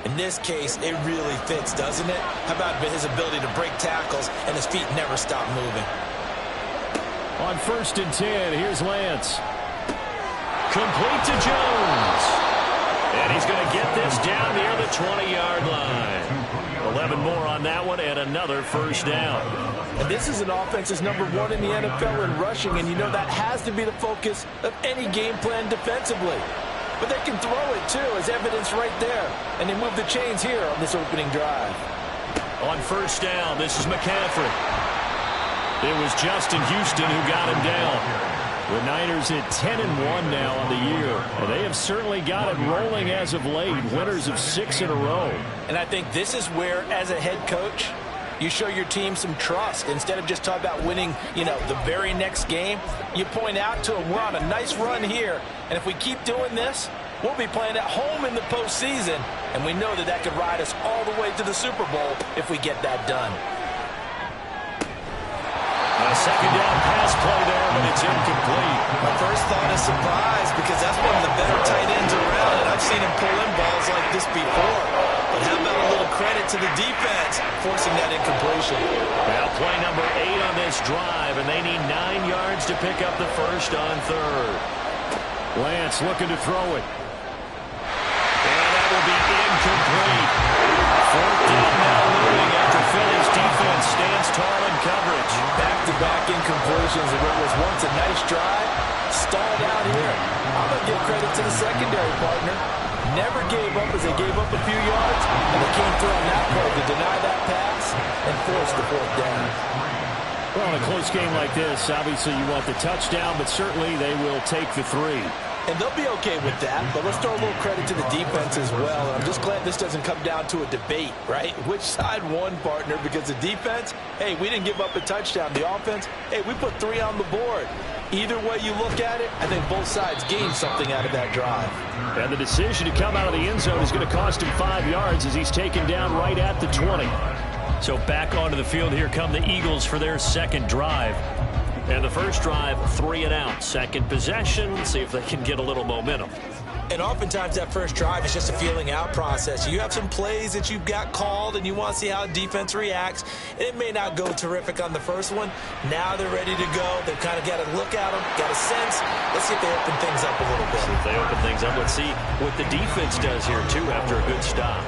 In this case, it really fits, doesn't it? How about his ability to break tackles and his feet never stop moving? On 1st and 10, here's Lance. Complete to Jones. And he's going to get this down near the 20-yard line. 11 more on that one and another first down. And this is an offense that's #1 in the NFL in rushing, and you know that has to be the focus of any game plan defensively. But they can throw it, too, as evidence right there. And they move the chains here on this opening drive. On 1st down, this is McCaffrey. It was Justin Houston who got him down. The Niners at 10-1 now on the year. And they have certainly got it rolling as of late. Winners of 6 in a row. And I think this is where, as a head coach, you show your team some trust. Instead of just talking about winning, the very next game, you point out to them, we're on a nice run here. And if we keep doing this, we'll be playing at home in the postseason. And we know that could ride us all the way to the Super Bowl if we get that done. A second down pass play there, but it's incomplete. My first thought is surprise, because that's one of the better tight ends around, and I've seen him pull in balls like this before. But how about a little credit to the defense forcing that incompletion? Well, play number 8 on this drive, and they need 9 yards to pick up the first on 3rd. Lance looking to throw it. And that will be incomplete. 4th down now looming after Philly's defense stands tall in coverage. Back-to-back incompletions of what was once a nice drive, stalled out here. I'm going to give credit to the secondary partner. Never gave up as they gave up a few yards, and they came through on that play to deny that pass and force the 4th down. Well, in a close game like this, obviously you want the touchdown, but certainly they will take the 3. And they'll be okay with that, but let's throw a little credit to the defense as well. And I'm just glad this doesn't come down to a debate, right? Which side won, partner? Because the defense, hey, we didn't give up a touchdown. The offense, hey, we put 3 on the board. Either way you look at it, I think both sides gained something out of that drive. And the decision to come out of the end zone is going to cost him 5 yards as he's taken down right at the 20. So back onto the field here come the Eagles for their second drive. And the first drive, 3 and out. Second possession, see if they can get a little momentum. And oftentimes that first drive is just a feeling out process. You have some plays that you've got called and you want to see how defense reacts. It may not go terrific on the first one. Now they're ready to go. They've kind of got to look at them, got a sense. Let's see if they open things up a little bit. See if they open things up. Let's see what the defense does here, too, after a good stop.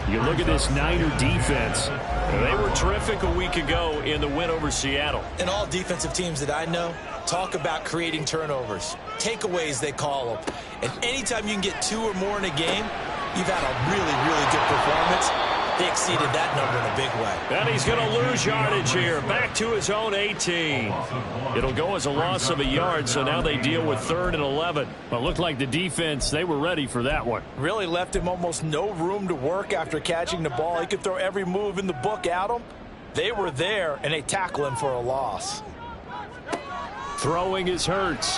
You look at this Niner defense. They were terrific a week ago in the win over Seattle. And all defensive teams that I know talk about creating turnovers. Takeaways, they call them. And anytime you can get 2 or more in a game, you've had a really, really good performance. They exceeded that number in a big way. And he's going to lose yardage here. Back to his own 18. It'll go as a loss of a yard, so now they deal with 3rd and 11. But looked like the defense, they were ready for that one. Really left him almost no room to work after catching the ball. He could throw every move in the book at him. They were there, and they tackle him for a loss. Throwing is Hurts.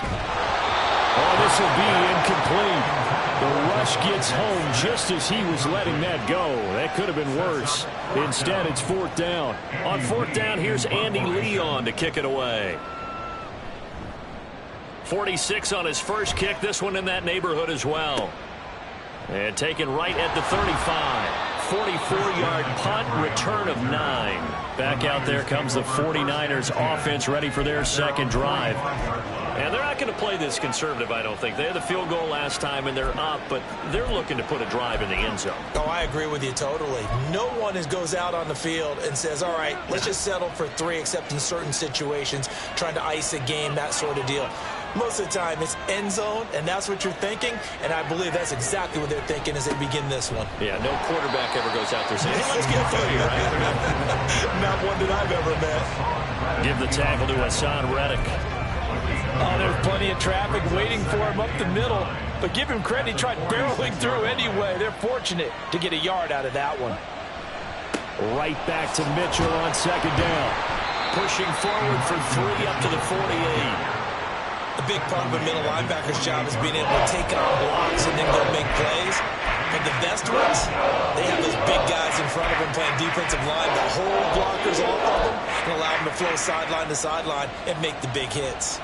Oh, this will be incomplete. The rush gets home just as he was letting that go. That could have been worse. Instead, it's 4th down. On 4th down, here's Andy Leon to kick it away. 46 on his first kick. This one in that neighborhood as well. And taken right at the 35. 44-yard punt, return of 9. Back out there comes the 49ers offense ready for their second drive. And they're not going to play this conservative, I don't think. They had the field goal last time, and they're up, but they're looking to put a drive in the end zone. Oh, I agree with you totally. No one goes out on the field and says, all right, let's just settle for 3, except in certain situations, trying to ice a game, that sort of deal. Most of the time, it's end zone, and that's what you're thinking, and I believe that's exactly what they're thinking as they begin this one. Yeah, no quarterback ever goes out there saying, hey, let's get 3, right? Not one that I've ever met. Give the tackle to Hassan Reddick. Oh, there's plenty of traffic waiting for him up the middle, but give him credit, he tried barreling through anyway. They're fortunate to get a yard out of that one. Right back to Mitchell on second down. Pushing forward for 3 up to the 48. The big part of a middle linebacker's job is being able to take on blocks and then go make plays. And the best ones, they have those big guys in front of them playing defensive line that hold blockers off of them and allow them to flow sideline to sideline and make the big hits.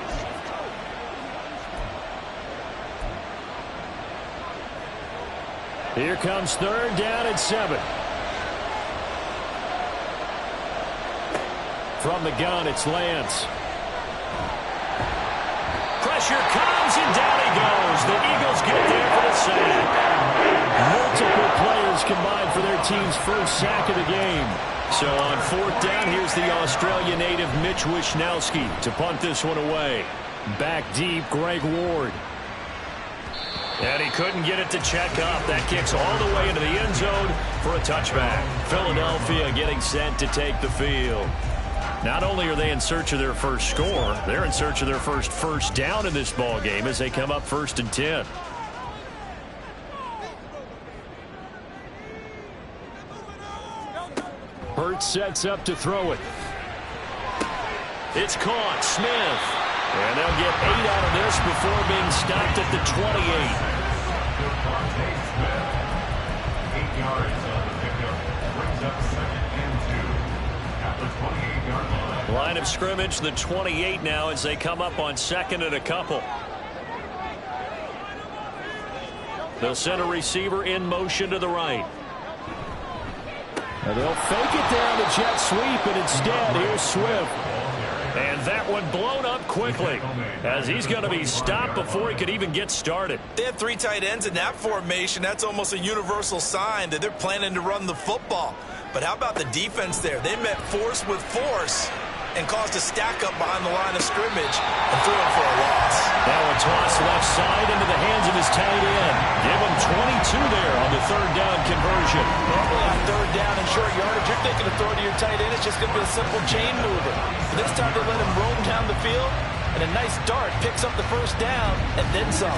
Here comes 3rd down and 7. From the gun, it's Lance. Pressure comes, and down he goes. The Eagles get there for the sack. Multiple players combined for their team's first sack of the game. So on 4th down, here's the Australia native Mitch Wishnowsky to punt this one away. Back deep, Greg Ward. And he couldn't get it to check up. That kicks all the way into the end zone for a touchback. Philadelphia getting set to take the field. Not only are they in search of their first score, they're in search of their first down in this ball game as they come up 1st and 10. Hurts sets up to throw it. It's caught. Smith. And they'll get 8 out of this before being stopped at the 28. Line of scrimmage, the 28 now as they come up on 2nd and a couple. They'll send a receiver in motion to the right. And they'll fake it down the jet sweep, and instead, here's Swift. And that one blown up quickly as he's going to be stopped before he could even get started. They have 3 tight ends in that formation. That's almost a universal sign that they're planning to run the football. But how about the defense there? They met force with force and caused a stack up behind the line of scrimmage and threw him for a loss. Now a toss left side into the hands of his tight end. Give him 22 there on the 3rd down conversion. Normally on 3rd down and short yardage, you're thinking of throwing to your tight end. It's just going to be a simple chain mover. But this time they let him roam down the field, and a nice dart picks up the 1st down and then some.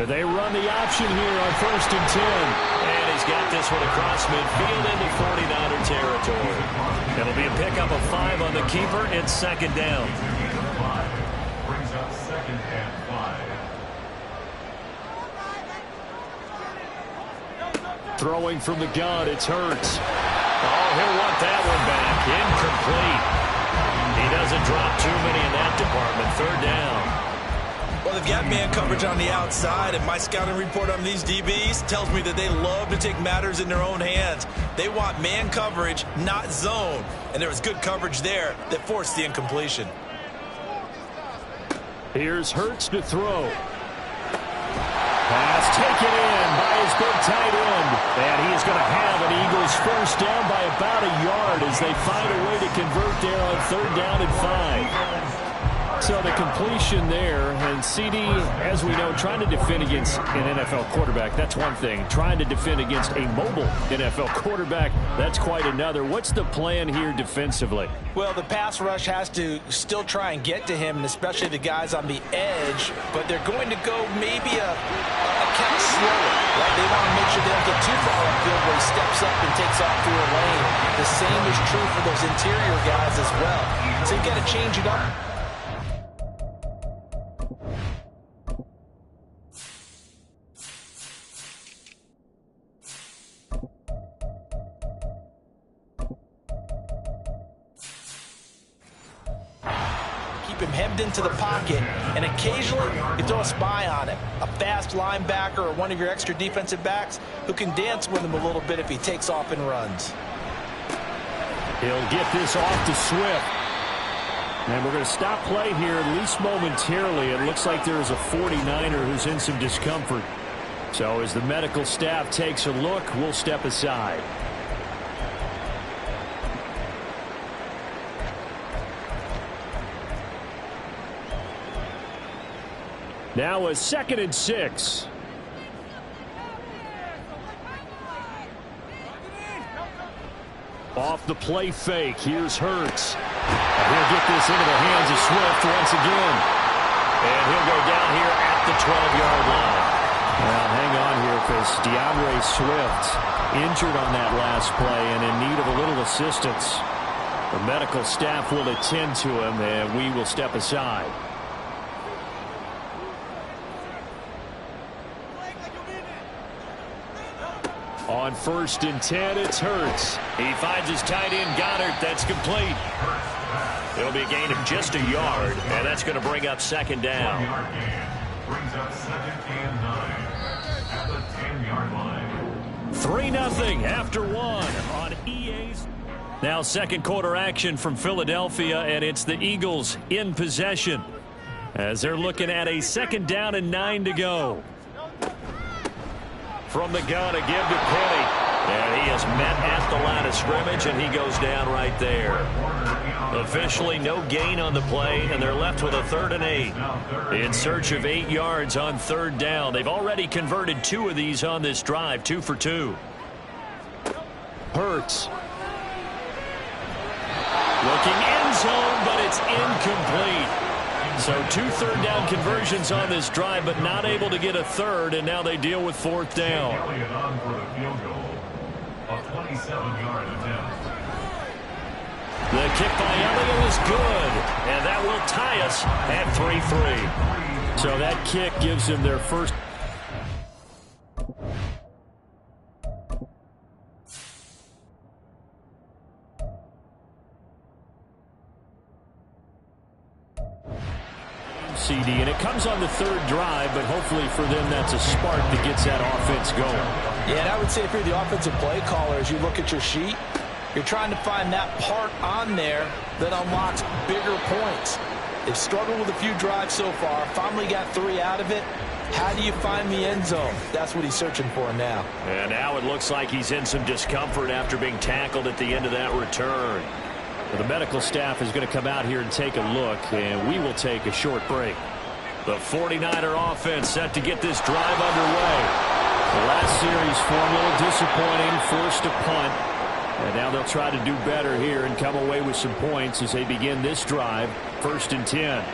They run the option here on 1st and 10. And he's got this one across midfield into 49er territory. It'll be a pickup of 5 on the keeper. It's 2nd down. Brings up 2nd and 5. Throwing from the gun, it's Hurts. Oh, he'll want that one back. Incomplete. He doesn't drop too many in that department. 3rd down. Well, they've got man coverage on the outside, and my scouting report on these DBs tells me that they love to take matters in their own hands. They want man coverage, not zone. And there was good coverage there that forced the incompletion. Here's Hurts to throw. Pass taken in by his big tight end. And he is going to have an Eagles 1st down by about a yard as they find a way to convert there on 3rd down and 5. So the completion there, and CD, as we know, trying to defend against an NFL quarterback, that's one thing. Trying to defend against a mobile NFL quarterback, that's quite another. What's the plan here defensively? Well, the pass rush has to still try and get to him, and especially the guys on the edge, but they're going to go maybe a count slower, right? They want to make sure they don't get too far upfield where he steps up and takes off through a lane. The same is true for those interior guys as well. So you've got to change it up. Him hemmed into the pocket, and occasionally you throw a spy on him, a fast linebacker or one of your extra defensive backs who can dance with him a little bit if he takes off and runs. He'll get this off to Swift. And we're going to stop play here, at least momentarily. It looks like there is a 49er who's in some discomfort. So as the medical staff takes a look, we'll step aside. Now a 2nd and 6. Off the play fake. Here's Hurts. He'll get this into the hands of Swift once again. And he'll go down here at the 12-yard line. Now hang on here because DeAndre Swift injured on that last play and in need of a little assistance. The medical staff will attend to him, and we will step aside. On 1st and 10, it's Hurts. He finds his tight end, Goddard. That's complete. It'll be a gain of just a yard, and that's going to bring up 2nd down. Brings up 2nd and 9 at the 10-yard line. 3-0 after 1 on EA's. Now 2nd quarter action from Philadelphia, and it's the Eagles in possession as they're looking at a 2nd down and 9 to go. From the gun, a give to Penny. And he is met at the line of scrimmage, and he goes down right there. Officially no gain on the play, and they're left with a 3rd and 8. In search of 8 yards on 3rd down. They've already converted 2 of these on this drive, 2 for 2. Hurts. Looking end zone, but it's incomplete. So 2 3rd down conversions on this drive, but not able to get a 3rd, and now they deal with 4th down. Elliott on for the field goal. A 27-yard attempt. The kick by Elliott is good, and that will tie us at 3-3. So that kick gives them their first. CD, and it comes on the 3rd drive, but hopefully for them that's a spark that gets that offense going. Yeah, and I would say if you're the offensive play caller, as you look at your sheet, you're trying to find that part on there that unlocks bigger points. They've struggled with a few drives so far, finally got 3 out of it. How do you find the end zone? That's what he's searching for now. And now it looks like he's in some discomfort after being tackled at the end of that return. The medical staff is going to come out here and take a look, and we will take a short break. The 49er offense set to get this drive underway. The last series for a little disappointing, forced a punt. And now they'll try to do better here and come away with some points as they begin this drive, 1st and 10.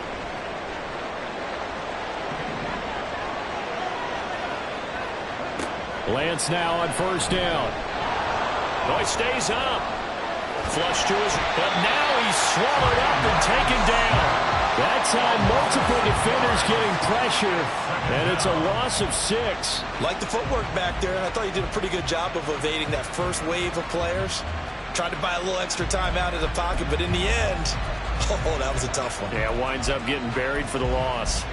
Lance now on 1st down. Oh, he stays up. Flush to his, but now he's swallowed up and taken down. That time, multiple defenders getting pressure, and it's a loss of 6. Like the footwork back there, I thought he did a pretty good job of evading that first wave of players. Tried to buy a little extra time out of the pocket, but in the end, oh, that was a tough one. Yeah, winds up getting buried for the loss.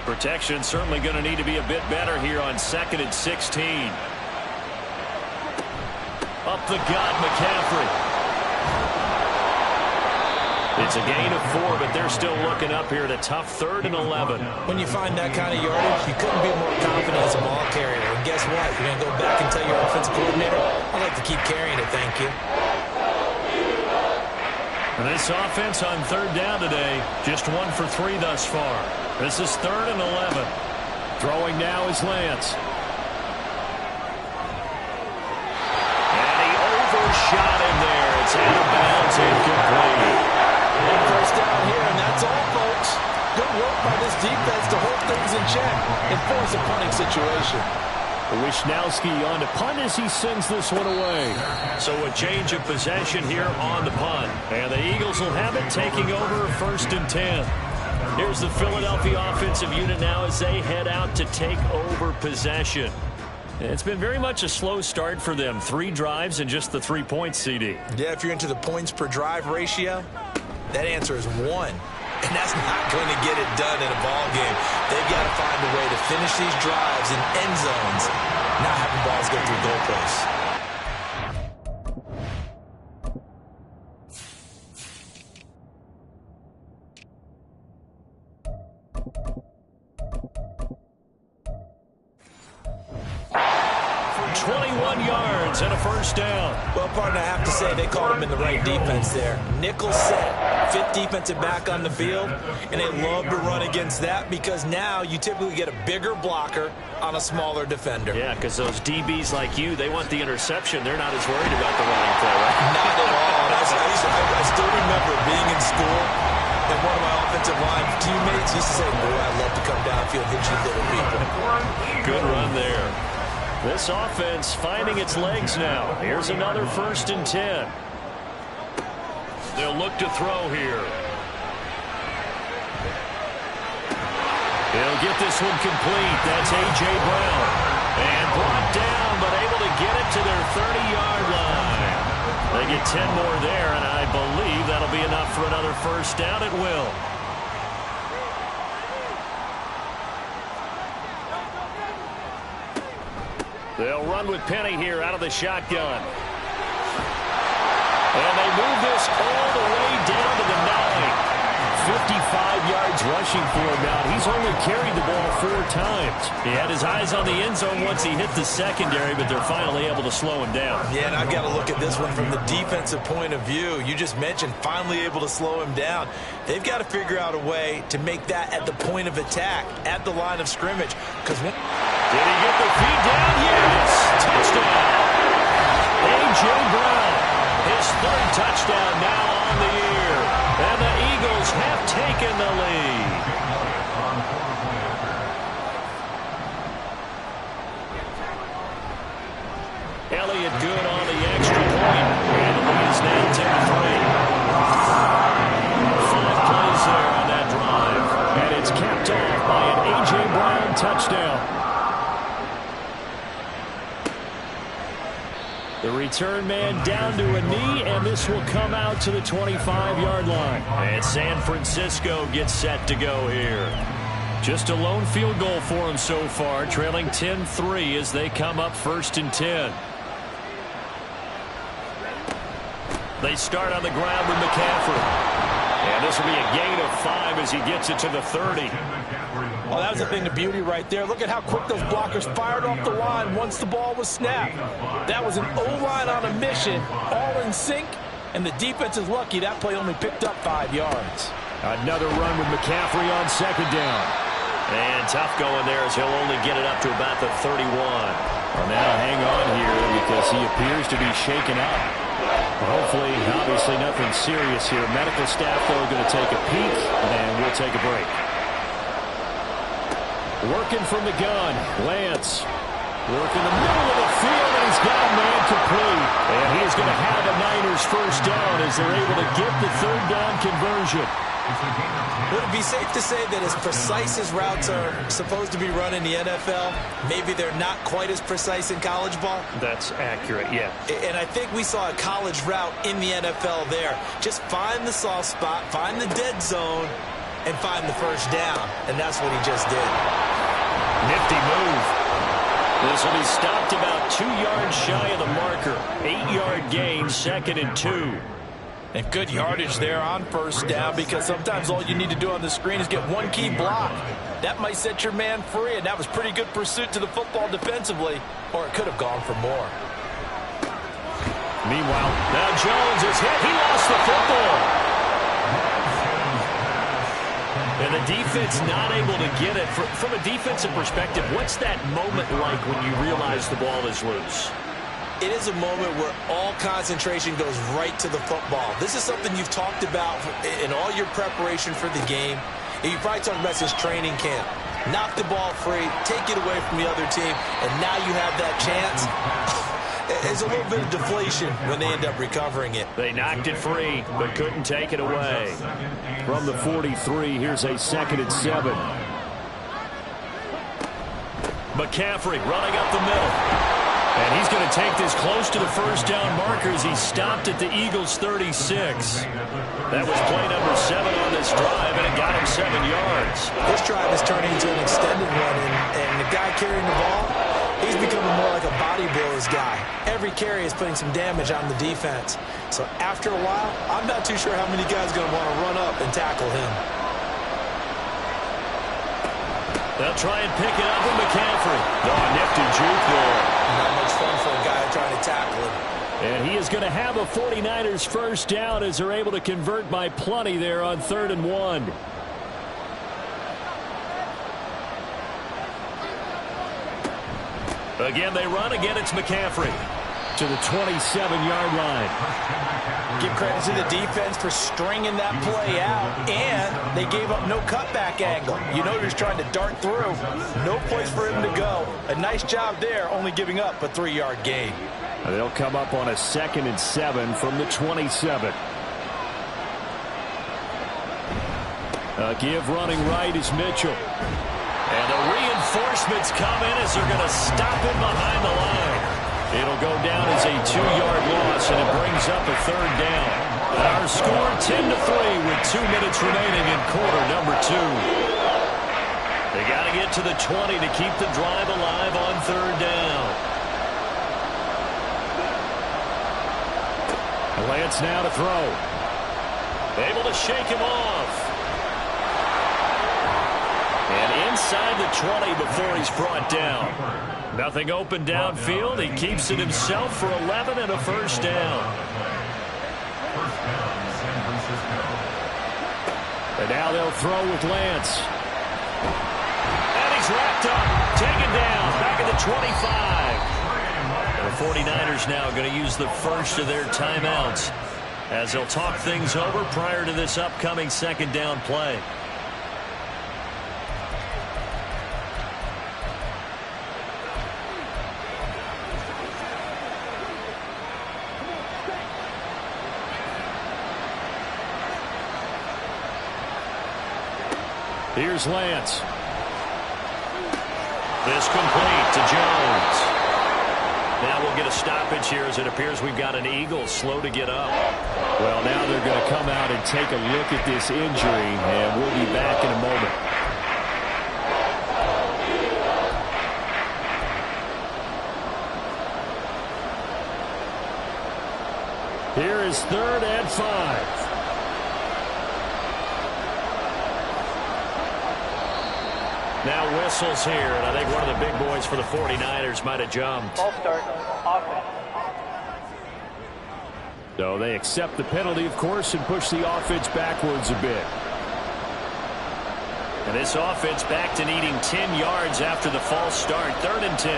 Protection certainly going to need to be a bit better here on 2nd and 16. Up the gut, McCaffrey. It's a gain of 4, but they're still looking up here at a tough 3rd and 11. When you find that kind of yardage, you couldn't be more confident as a ball carrier. And guess what? You're going to go back and tell your offensive coordinator, I'd like to keep carrying it, thank you. And this offense on 3rd down today, just 1 for 3 thus far. This is 3rd and 11. Throwing now is Lance. Shot in there. It's out of bounds, incomplete. And 1st down here, and that's all, folks. Good work by this defense to hold things in check and force a punting situation. Wishnowski on to punt as he sends this one away. So a change of possession here on the punt. And the Eagles will have it taking over 1st and 10. Here's the Philadelphia offensive unit now as they head out to take over possession. It's been very much a slow start for them. 3 drives and just the 3 points, CD. Yeah, if you're into the points per drive ratio, that answer is 1. And that's not going to get it done in a ball game. They've got to find a way to finish these drives in end zones, not having balls go through goalposts. And a 1st down. Well, partner, I have to say they called him in the right defense there. Nickel set, 5th defensive back on the field, and they love to run against that because now you typically get a bigger blocker on a smaller defender. Yeah, because those DBs like you, they want the interception. They're not as worried about the running play, right? Not at all. I still remember being in school, and one of my offensive line teammates used to say, boy, I'd love to come downfield and hit you little people. Good run there. This offense finding its legs now. Here's another 1st and 10. They'll look to throw here. He'll get this one complete. That's A.J. Brown. And brought down, but able to get it to their 30-yard line. They get 10 more there, and I believe that'll be enough for another first down. It will. They'll run with Penny here out of the shotgun. And they move this all the way down to the 9. 55 yards rushing for him now. He's only carried the ball 4 times. He had his eyes on the end zone once he hit the secondary, but they're finally able to slow him down. Yeah, and I've got to look at this one from the defensive point of view. You just mentioned finally able to slow him down. They've got to figure out a way to make that at the point of attack, at the line of scrimmage. Did he get the feed down? Yes! Touchdown! A.J. Brown, his 3rd touchdown now on the year. And the Eagles have taken the lead. Elliott good on the extra point. And the lead is now 10-3. 5 plays there on that drive. And it's capped off by an A.J. Brown touchdown. The return man down to a knee, and this will come out to the 25-yard line. And San Francisco gets set to go here. Just a lone field goal for them so far, trailing 10-3 as they come up 1st and 10. They start on the ground with McCaffrey. And this will be a gain of 5 as he gets it to the 30. Well, that was a thing of beauty right there. Look at how quick those blockers fired off the line once the ball was snapped. That was an O-line on a mission, all in sync, and the defense is lucky that play only picked up 5 yards. Another run with McCaffrey on 2nd down. And tough going there as he'll only get it up to about the 31. Well, now hang on here because he appears to be shaken up. Hopefully, obviously nothing serious here. Medical staff, though, going to take a peek, and we'll take a break. Working from the gun, Lance. Working the middle of the field, and he's got a man complete. And he's going to have a Niners first down as they're able to get the 3rd down conversion. Would it be safe to say that as precise as routes are supposed to be run in the NFL, maybe they're not quite as precise in college ball? That's accurate, yeah. And I think we saw a college route in the NFL there. Just find the soft spot, find the dead zone, and find the first down. And that's what he just did. Nifty move. This will be stopped about 2 yards shy of the marker. 8-yard gain, 2nd and 2. And good yardage there on first down because sometimes all you need to do on the screen is get one key block. That might set your man free, and that was pretty good pursuit to the football defensively, or it could have gone for more. Meanwhile, now Jones is hit. He lost the football. And the defense not able to get it. From a defensive perspective, what's that moment like when you realize the ball is loose? It is a moment where all concentration goes right to the football. This is something you've talked about in all your preparation for the game. And you probably talked about since training camp. Knock the ball free, take it away from the other team, and now you have that chance. There's a little bit of deflation when they end up recovering it. They knocked it free, but couldn't take it away. From the 43, here's a 2nd and 7. McCaffrey running up the middle. And he's going to take this close to the first down marker as he stopped at the Eagles' 36. That was play number 7 on this drive, and it got him 7 yards. This drive is turning into an extended one, and the guy carrying the ball, he's becoming more like a body blows guy. Every carry is putting some damage on the defense. So after a while, I'm not too sure how many guys are going to want to run up and tackle him. They'll try and pick it up with McCaffrey. Oh, nifty juke there. Not much fun for a guy trying to tackle him. And he is going to have a 49ers first down as they're able to convert by plenty there on 3rd and 1. Again, they run. Again, it's McCaffrey to the 27-yard line. Give credit to the defense for stringing that play out, and they gave up no cutback angle. You know he was trying to dart through. No place for him to go. A nice job there, only giving up a 3-yard gain. They'll come up on a 2nd and 7 from the 27. Give running right is Mitchell. And the reinforcements come in as they're going to stop him behind the line. It'll go down as a 2-yard loss, and it brings up a third down. Our score 10-3 with 2 minutes remaining in quarter number 2. They got to get to the 20 to keep the drive alive on third down. Lance now to throw. Able to shake him off. And inside the 20 before he's brought down. Nothing open downfield. He keeps it himself for 11 and a first down. And now they'll throw with Lance. And he's wrapped up. Taken down. Back at the 25. The 49ers now going to use the first of their timeouts as they'll talk things over prior to this upcoming second down play. Here's Lance. This complete to Jones. Now we'll get a stoppage here as it appears we've got an Eagle slow to get up. Well, now they're going to come out and take a look at this injury, and we'll be back in a moment. Here is 3rd and 5. Now whistles here, and I think one of the big boys for the 49ers might have jumped. Ball start, offense. So they accept the penalty, of course, and push the offense backwards a bit. And this offense back to needing 10 yards after the false start. 3rd and 10.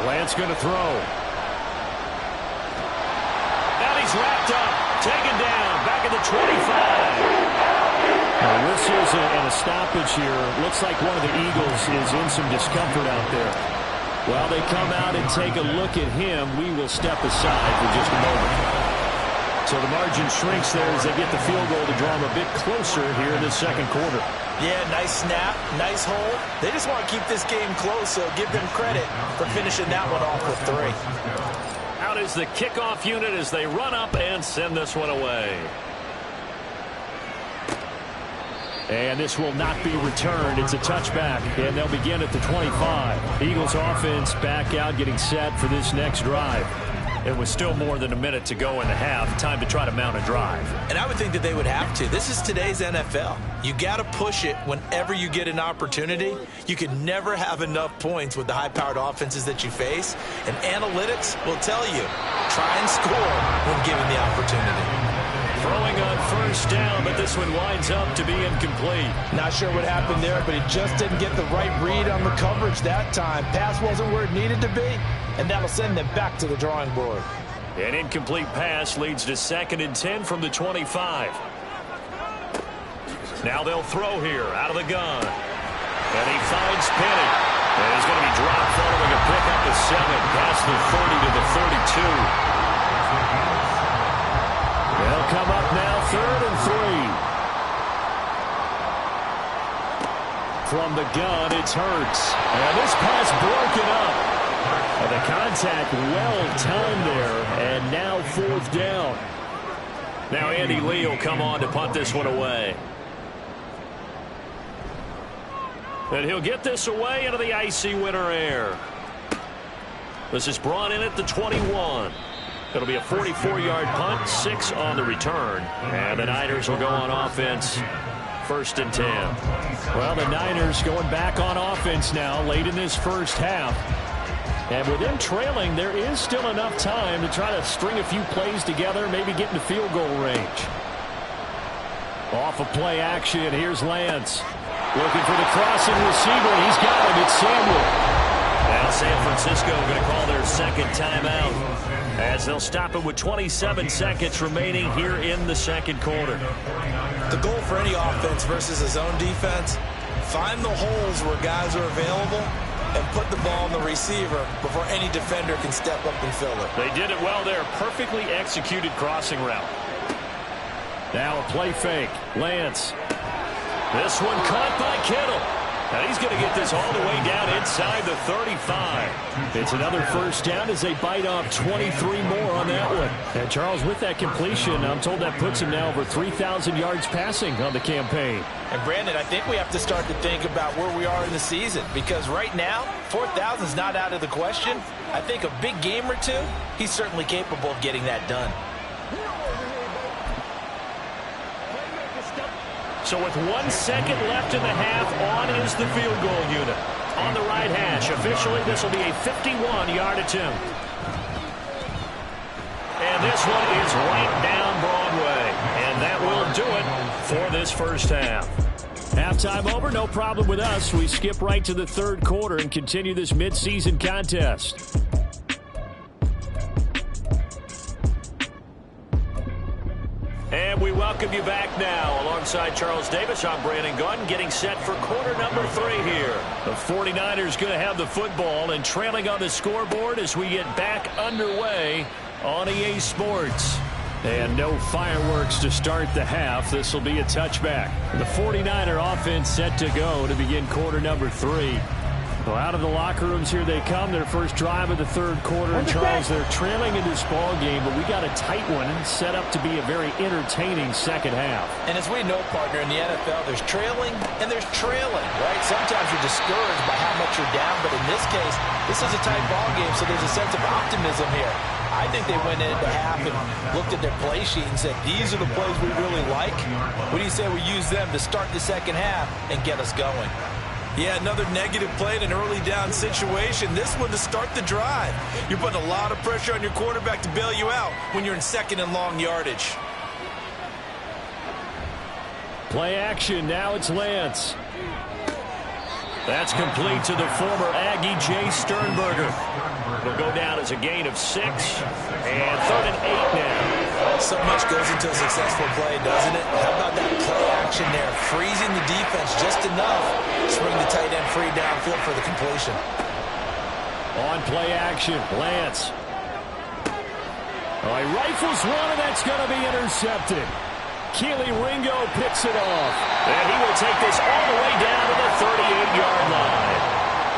Lance going to throw. And he's wrapped up. Taken down. Back at the 25. Whistles and a stoppage here. Looks like one of the Eagles is in some discomfort out there. While they come out and take a look at him, we will step aside for just a moment. So the margin shrinks there as they get the field goal to draw them a bit closer here in the second quarter. Yeah, nice snap, nice hold. They just want to keep this game close, so give them credit for finishing that one off with 3. Out is the kickoff unit as they run up and send this one away. And this will not be returned. It's a touchback, and they'll begin at the 25. Eagles offense back out, getting set for this next drive. It was still more than a minute to go in the half. Time to try to mount a drive. And I would think that they would have to. This is today's NFL. You got to push it whenever you get an opportunity. You can never have enough points with the high-powered offenses that you face. And analytics will tell you, try and score when given the opportunity. Throwing on first down, but this one winds up to be incomplete. Not sure what happened there, but he just didn't get the right read on the coverage that time. Pass wasn't where it needed to be, and that'll send them back to the drawing board. An incomplete pass leads to 2nd and 10 from the 25. Now they'll throw here out of the gun. And he finds Penny. And he's going to be dropped following a pickup of 7 past the 30 to the 32. They'll come up now 3rd and 3. From the gun, it's Hurts. And this pass broken up. And the contact well timed there. And now 4th down. Now Andy Lee will come on to punt this one away. And he'll get this away into the icy winter air. This is brought in at the 21. It'll be a 44-yard punt, 6 on the return. And the Niners will go on offense, 1st and 10. Well, the Niners going back on offense now late in this first half. And with them trailing, there is still enough time to try to string a few plays together, maybe get into field goal range. Off of play action, here's Lance. Looking for the crossing receiver. He's got him. It's Samuel. Now San Francisco going to call their second timeout as they'll stop it with 27 seconds remaining here in the second quarter. The goal for any offense versus a zone defense, find the holes where guys are available and put the ball on the receiver before any defender can step up and fill it. They did it well there. Perfectly executed crossing route. Now a play fake. Lance. This one caught by Kittle. And he's going to get this all the way down inside the 35. It's another first down as they bite off 23 more on that one. And Charles, with that completion, I'm told that puts him now over 3,000 yards passing on the campaign. And Brandon, I think we have to start to think about where we are in the season, because right now 4,000 is not out of the question. I think a big game or two, he's certainly capable of getting that done. So with 1 second left in the half, on is the field goal unit. On the right hash, officially this will be a 51-yard attempt. And this one is right down Broadway. And that will do it for this first half. Halftime over, no problem with us. We skip right to the third quarter and continue this midseason contest. And we welcome you back now. Alongside Charles Davis, I'm Brandon Gunn, getting set for quarter number 3 here. The 49ers going to have the football and trailing on the scoreboard as we get back underway on EA Sports. And no fireworks to start the half. This will be a touchback. The 49er offense set to go to begin quarter number 3. Well, out of the locker rooms here they come. Their first drive of the third quarter. And Charles, they're trailing in this ball game, but we got a tight one set up to be a very entertaining second half. And as we know, partner, in the NFL, there's trailing and there's trailing, right? Sometimes you're discouraged by how much you're down, but in this case, this is a tight ball game, so there's a sense of optimism here. I think they went into half and looked at their play sheet and said, these are the plays we really like. What do you say we use them to start the second half and get us going? Yeah, another negative play in an early down situation. This one to start the drive. You're putting a lot of pressure on your quarterback to bail you out when you're in second and long yardage. Play action. Now it's Lance. That's complete to the former Aggie, Jay Sternberger. It'll go down as a gain of 6. And 3rd and 8 now. So much goes into a successful play, doesn't it? How about that play action there? Freezing the defense just enough to bring the tight end free downfield for the completion. On play action, Lance. He rifles one, and that's going to be intercepted. Keely Ringo picks it off. And he will take this all the way down to the 38-yard line.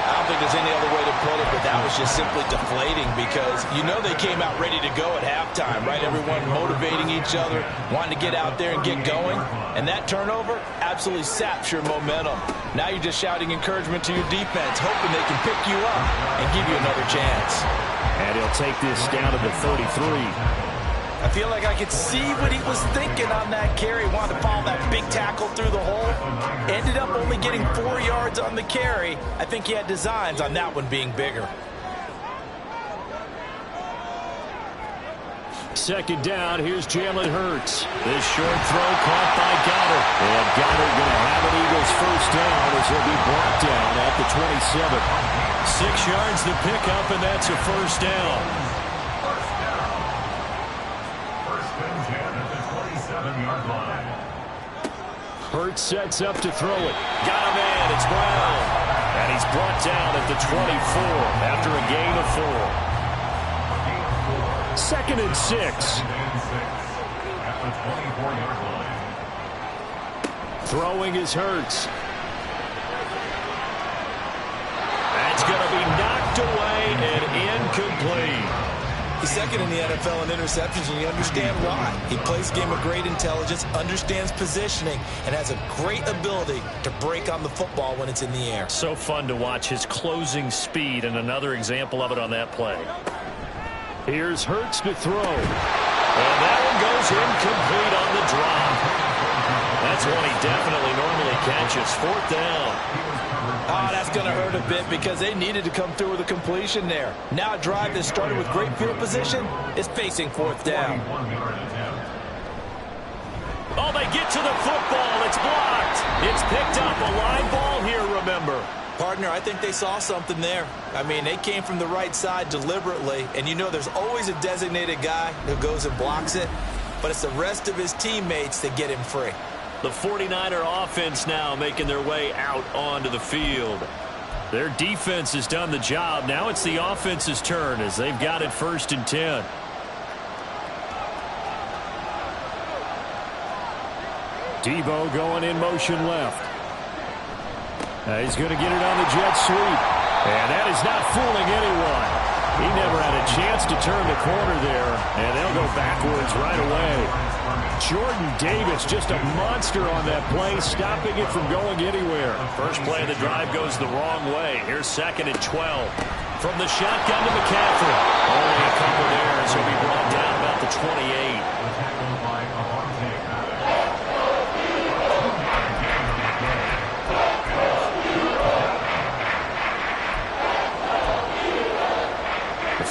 I don't think there's any other way to put it, but that was just simply deflating because you know they came out ready to go at halftime, right? Everyone motivating each other, wanting to get out there and get going. And that turnover absolutely saps your momentum. Now you're just shouting encouragement to your defense, hoping they can pick you up and give you another chance. And he'll take this down to the 33. I feel like I could see what he was thinking on that carry. Wanted to follow that big tackle through the hole. Ended up only getting 4 yards on the carry. I think he had designs on that one being bigger. Second down, here's Jalen Hurts. This short throw caught by Goddard. And Goddard going to have an Eagles first down as he'll be brought down at the 27. 6 yards to pick up, and that's a first down. Hurts sets up to throw it. Got a man. It's Brown. And he's brought down at the 24 after a gain of 4. 2nd and 6. Throwing is Hurts. That's going to be knocked away and incomplete. He's second in the NFL in interceptions, and you understand why. He plays a game of great intelligence, understands positioning, and has a great ability to break on the football when it's in the air. So fun to watch his closing speed, and another example of it on that play. Here's Hurts to throw. And that one goes incomplete on the drop. That's one he definitely normally catches. 4th down. Oh, that's going to hurt a bit because they needed to come through with a completion there. Now a drive that started with great field position is facing 4th down. Oh, they get to the football. It's blocked. It's picked up. A line ball here, remember. Partner, I think they saw something there. I mean, they came from the right side deliberately, and you know there's always a designated guy who goes and blocks it, but it's the rest of his teammates that get him free. The 49er offense now making their way out onto the field. Their defense has done the job. Now it's the offense's turn as they've got it 1st and 10. Debo going in motion left. He's going to get it on the jet sweep. And that is not fooling anyone. He never had a chance to turn the corner there, and they'll go backwards right away. Jordan Davis, just a monster on that play, stopping it from going anywhere. First play of the drive goes the wrong way. Here's 2nd and 12. From the shotgun to McCaffrey. Only a couple there, so he'll be brought down about the 28.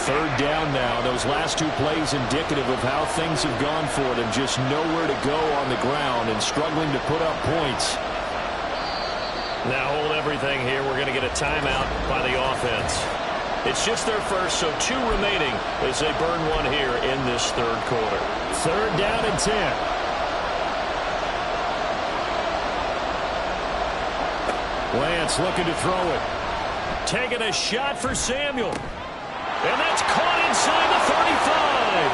Third down now. Those last 2 plays indicative of how things have gone for them. Just nowhere to go on the ground and struggling to put up points. Now hold everything here. We're going to get a timeout by the offense. It's just their first, so 2 remaining as they burn one here in this third quarter. 3rd down and 10. Lance looking to throw it. Taking a shot for Samuel. And that's caught inside the 35.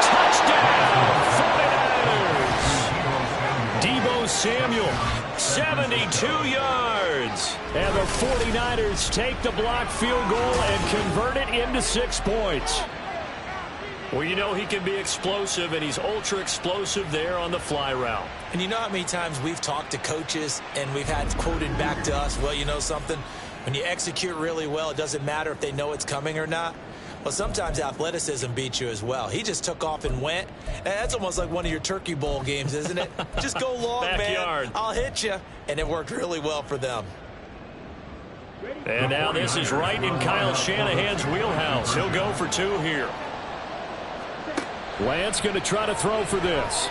Touchdown, 49ers. Debo Samuel, 72 yards. And the 49ers take the blocked field goal and convert it into 6 points. Well, you know he can be explosive, and he's ultra explosive there on the fly route. And you know how many times we've talked to coaches and we've had quoted back to us, well, you know something? When you execute really well, it doesn't matter if they know it's coming or not. Well, sometimes athleticism beats you as well. He just took off and went. That's almost like one of your Turkey Bowl games, isn't it? Just go long, man. I'll hit you. And it worked really well for them. And now this is right in Kyle Shanahan's wheelhouse. He'll go for 2 here. Lance going to try to throw for this.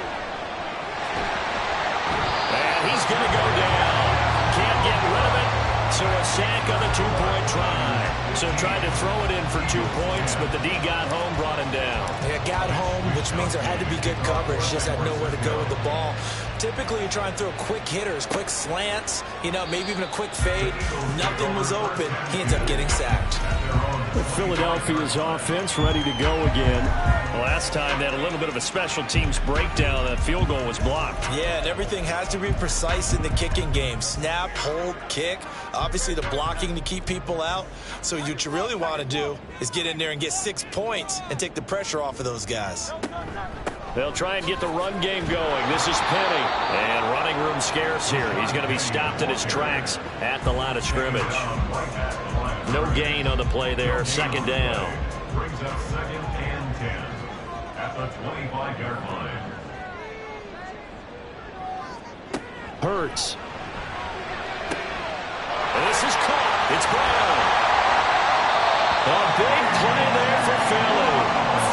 And he's going to go down. Can't get rid of it. So a sack on the 2-point try. So tried to throw it in for 2 points, but the D got home, brought him down. Yeah, got home, which means there had to be good coverage. Just had nowhere to go with the ball. Typically, you try and throw quick hitters, quick slants, you know, maybe even a quick fade. Nothing was open. He ends up getting sacked. Philadelphia's offense ready to go again. Last time they had a little bit of a special teams breakdown. That field goal was blocked. Yeah, and everything has to be precise in the kicking game. Snap, hold, kick. Obviously, the blocking to keep people out. So what you really want to do is get in there and get 6 points and take the pressure off of those guys. They'll try and get the run game going. This is Penny. And running room scarce here. He's going to be stopped in his tracks at the line of scrimmage. No gain on the play there. 2nd down. Brings up 2nd and 10 at the 25-yard line. Hurts. This is caught. It's Brown. A big play there for Philly.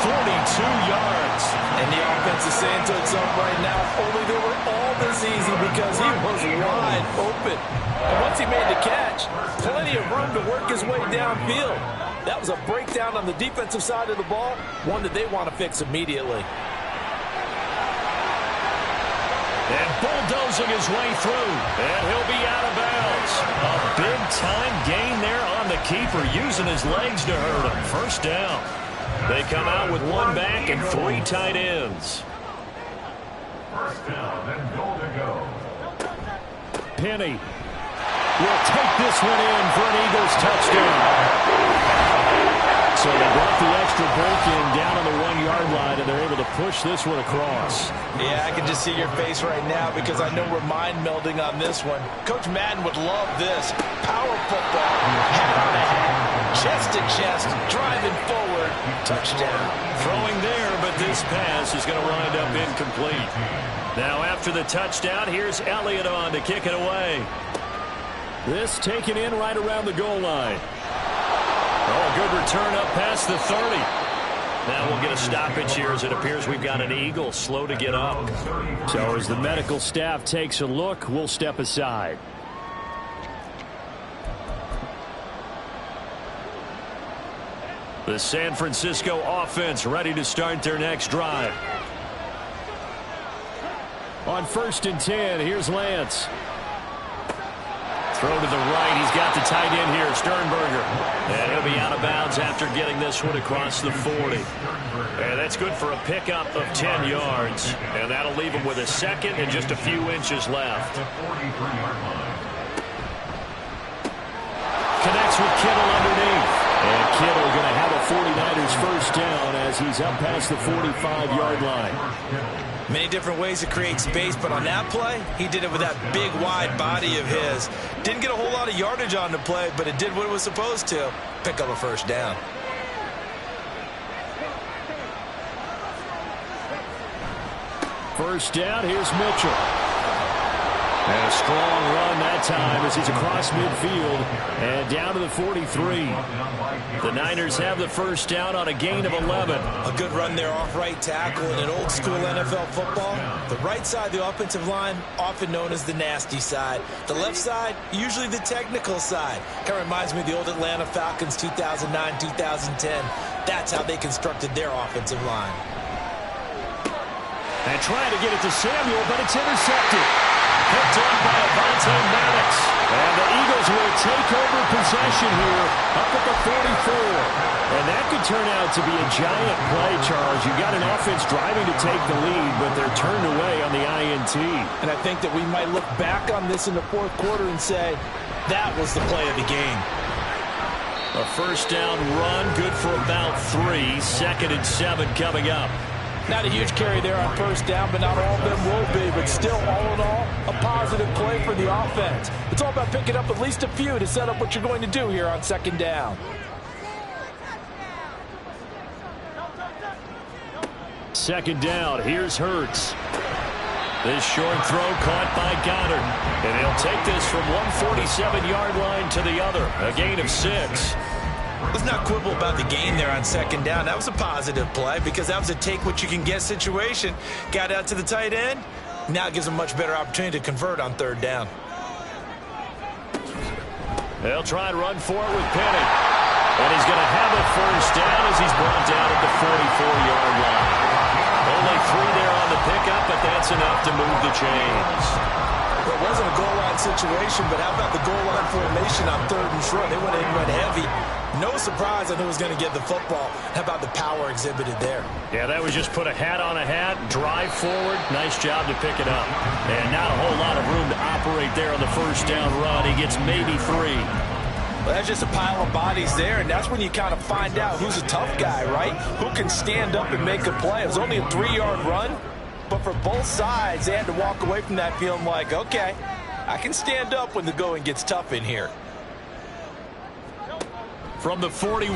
42 yards. And the offense is saying to itself right now, only they were all this easy because he was wide open. And once he made the catch, plenty of room to work his way downfield. That was a breakdown on the defensive side of the ball, one that they want to fix immediately. And bulldozing his way through. And he'll be out of bounds. A big-time gain there on the keeper, using his legs to hurt him. First down. They come out with 1 back and 3 tight ends. First down and goal to go. Penny will take this one in for an Eagles touchdown. So they brought the extra bulk in down on the 1-yard line, and they're able to push this one across. Yeah, I can just see your face right now because I know we're mind melding on this one. Coach Madden would love this. Power football, head on ahead, chest to chest, driving forward, touchdown. Throwing there, but this pass is going to wind up incomplete. Now after the touchdown, here's Elliott on to kick it away. This taken in right around the goal line. Oh, good return up past the 30. Now we'll get a stoppage here as it appears we've got an Eagle slow to get up. So as the medical staff takes a look, we'll step aside. The San Francisco offense ready to start their next drive. On 1st and 10, here's Lance. Throw to the right. He's got the tight end here, Sternberger. And he'll be out of bounds after getting this one across the 40. And that's good for a pickup of 10 yards. And that'll leave him with a second and just a few inches left. Connects with Kittle underneath. And Kittle going to have a 49ers first down as he's up past the 45-yard line. Many different ways to create space, but on that play, he did it with that big, wide body of his. Didn't get a whole lot of yardage on the play, but it did what it was supposed to. Pick up a first down. First down, here's Mitchell. And a strong run that time as he's across midfield and down to the 43. The Niners have the first down on a gain of 11. A good run there off right tackle in an old school NFL football. The right side of the offensive line, often known as the nasty side. The left side, usually the technical side. Kind of reminds me of the old Atlanta Falcons 2009, 2010. That's how they constructed their offensive line. And trying to get it to Samuel, but it's intercepted. Picked on by Avonte Maddox. And the Eagles will take over possession here up at the 44. And that could turn out to be a giant play, Charles. You got an offense driving to take the lead, but they're turned away on the INT. And I think that we might look back on this in the fourth quarter and say, that was the play of the game. A first down run, good for about 3. 2nd and 7 coming up. Not a huge carry there on first down, but not all of them will be. But still, all in all, a positive play for the offense. It's all about picking up at least a few to set up what you're going to do here on 2nd down. Second down, here's Hurts. This short throw caught by Goddard. And he'll take this from 147-yard line to the other. A gain of 6. Let's not quibble about the gain there on 2nd down. That was a positive play because that was a take-what-you-can-get situation. Got out to the tight end. Now it gives them a much better opportunity to convert on 3rd down. They'll try and run for it with Penny. And he's going to have a first down as he's brought down at the 44-yard line. Only 3 there on the pickup, but that's enough to move the chains. It wasn't a goal line situation, but how about the goal line formation on 3rd and short? They went in and went heavy. No surprise I knew he was going to get the football. How about the power exhibited there? Yeah, that was just put a hat on a hat, drive forward. Nice job to pick it up. And not a whole lot of room to operate there on the first down run. He gets maybe 3. Well, that's just a pile of bodies there, and that's when you kind of find out who's a tough guy, right? Who can stand up and make a play. It was only a 3-yard run, but for both sides, they had to walk away from that feeling like, okay, I can stand up when the going gets tough in here. From the 41,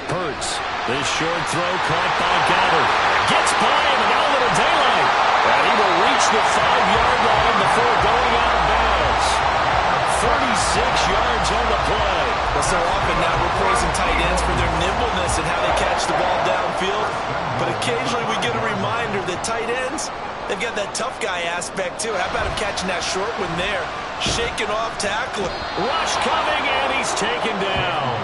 Hurts. This short throw caught by Goddard. Gets by him, and now a little daylight. And he will reach the 5-yard line before going out of bounds. 36 yards on the play. Well, so often now we're praising tight ends for their nimbleness and how they catch the ball downfield. But occasionally we get a reminder that tight ends, they've got that tough guy aspect too. How about him catching that short one there? Shaking off tackling. Rush coming, and he's taken down.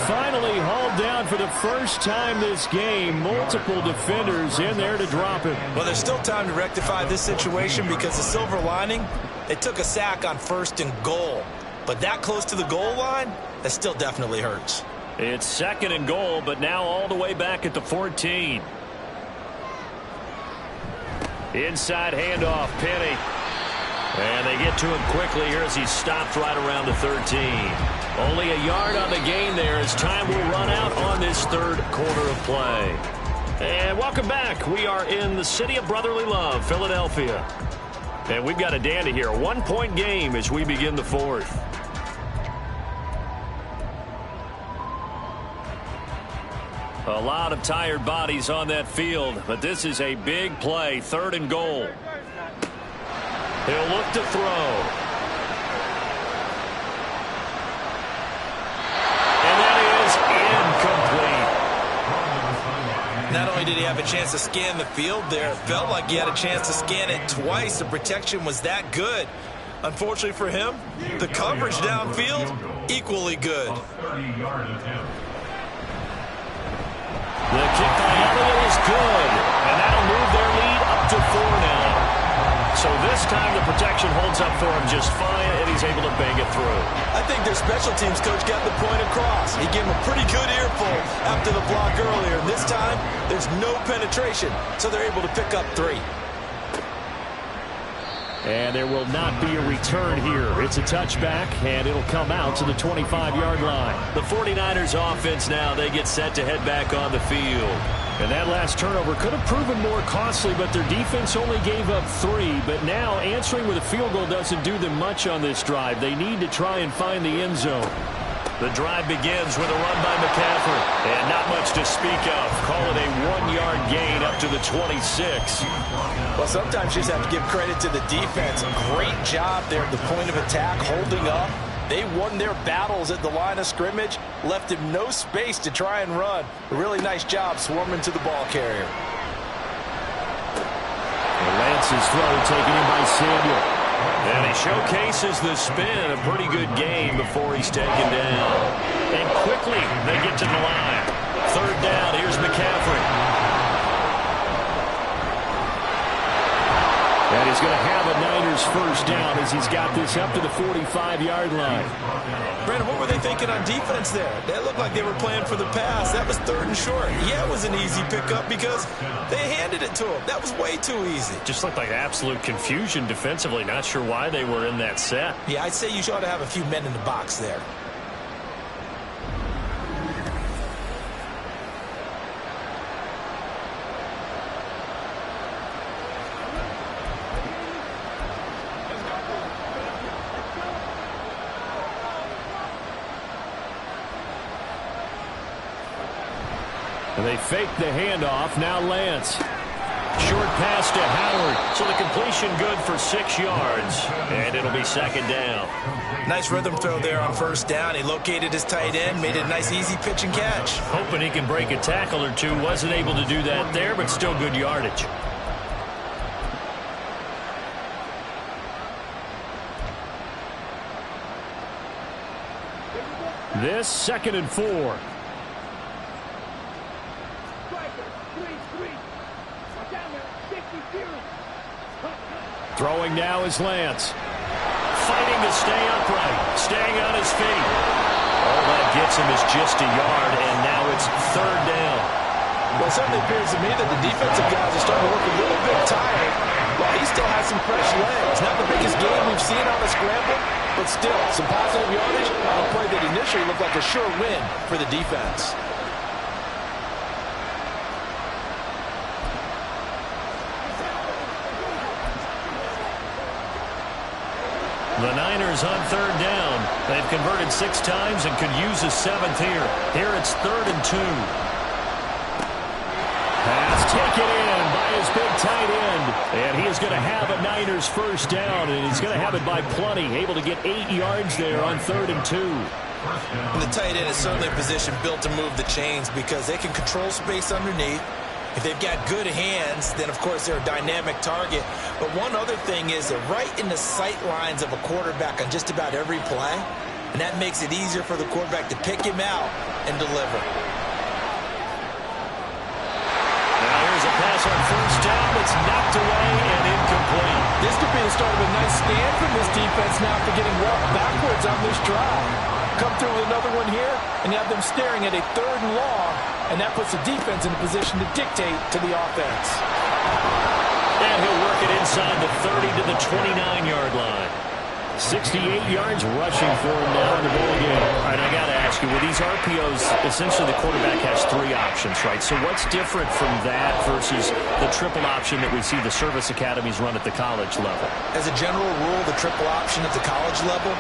Finally hauled down for the first time this game. Multiple defenders in there to drop him. Well, there's still time to rectify this situation because the silver lining, they took a sack on 1st and goal. But that close to the goal line, that still definitely hurts. It's 2nd and goal, but now all the way back at the 14. Inside handoff, Penny. And they get to him quickly here as he's stopped right around the 13. Only a yard on the gain there as time will run out on this 3rd quarter of play. And welcome back. We are in the city of brotherly love, Philadelphia. And we've got a dandy here. A 1-point game as we begin the 4th. A lot of tired bodies on that field, but this is a big play. 3rd and goal. He'll look to throw. And that is incomplete. Not only did he have a chance to scan the field there, it felt like he had a chance to scan it twice. The protection was that good. Unfortunately for him, the coverage downfield, equally good. The kick by Elliott is good, and that'll move their lead up to 4 now. So this time the protection holds up for him just fine, and he's able to bang it through. I think their special teams coach got the point across. He gave him a pretty good earful after the block earlier. And this time, there's no penetration, so they're able to pick up 3. And there will not be a return here. It's a touchback, and it'll come out to the 25-yard line. The 49ers offense now, they get set to head back on the field. And that last turnover could have proven more costly, but their defense only gave up 3. But now answering with a field goal doesn't do them much on this drive. They need to try and find the end zone. The drive begins with a run by McCaffrey. And not much to speak of. Call it a 1-yard gain up to the 26. Well, sometimes you just have to give credit to the defense. Great job there at the point of attack, holding up. They won their battles at the line of scrimmage, left him no space to try and run. A really nice job swarming to the ball carrier. Lance's throw taken in by Samuel. And he showcases the spin. A pretty good game before he's taken down. And quickly, they get to the line. 3rd down, here's McCaffrey. And he's going to have a Niners first down as he's got this up to the 45-yard line. Brandon, what were they thinking on defense there? They looked like they were playing for the pass. That was 3rd and short. Yeah, it was an easy pickup because they handed it to him. That was way too easy. Just looked like absolute confusion defensively. Not sure why they were in that set. Yeah, I'd say you ought to have a few men in the box there. And they fake the handoff. Now Lance. Short pass to Howard. So the completion good for 6 yards. And it'll be 2nd down. Nice rhythm throw there on 1st down. He located his tight end, made it a nice easy pitch and catch. Hoping he can break a tackle or 2. Wasn't able to do that there, but still good yardage. This 2nd and 4. Throwing now is Lance. Fighting to stay upright. Staying on his feet. All that gets him is just a yard, and now it's 3rd down. Well, it certainly appears to me that the defensive guys are starting to look a little bit tired, while he still has some fresh legs. Not the biggest game we've seen on a scramble, but still some positive yardage on a play that initially looked like a sure win for the defense. The Niners on 3rd down. They've converted 6 times and could use a 7th here. Here it's 3rd and 2. Pass taken in by his big tight end. And he is going to have a Niners first down, and he's going to have it by plenty. Able to get 8 yards there on 3rd and 2. And the tight end is certainly a position built to move the chains because they can control space underneath. If they've got good hands, then, of course, they're a dynamic target. But one other thing is they're right in the sight lines of a quarterback on just about every play, and that makes it easier for the quarterback to pick him out and deliver. Now here's a pass on 1st down. It's knocked away and incomplete. This could be the start of a nice stand from this defense now for getting walked backwards on this drive. Come through with another one here, and you have them staring at a 3rd and long, and that puts the defense in a position to dictate to the offense. And he'll work it inside the 30 to the 29-yard line. 68 yards rushing for him now in the ball game. All right, I got to ask you, with these RPOs, essentially the quarterback has 3 options, right? So what's different from that versus the triple option that we see the service academies run at the college level? As a general rule, the triple option at the college level,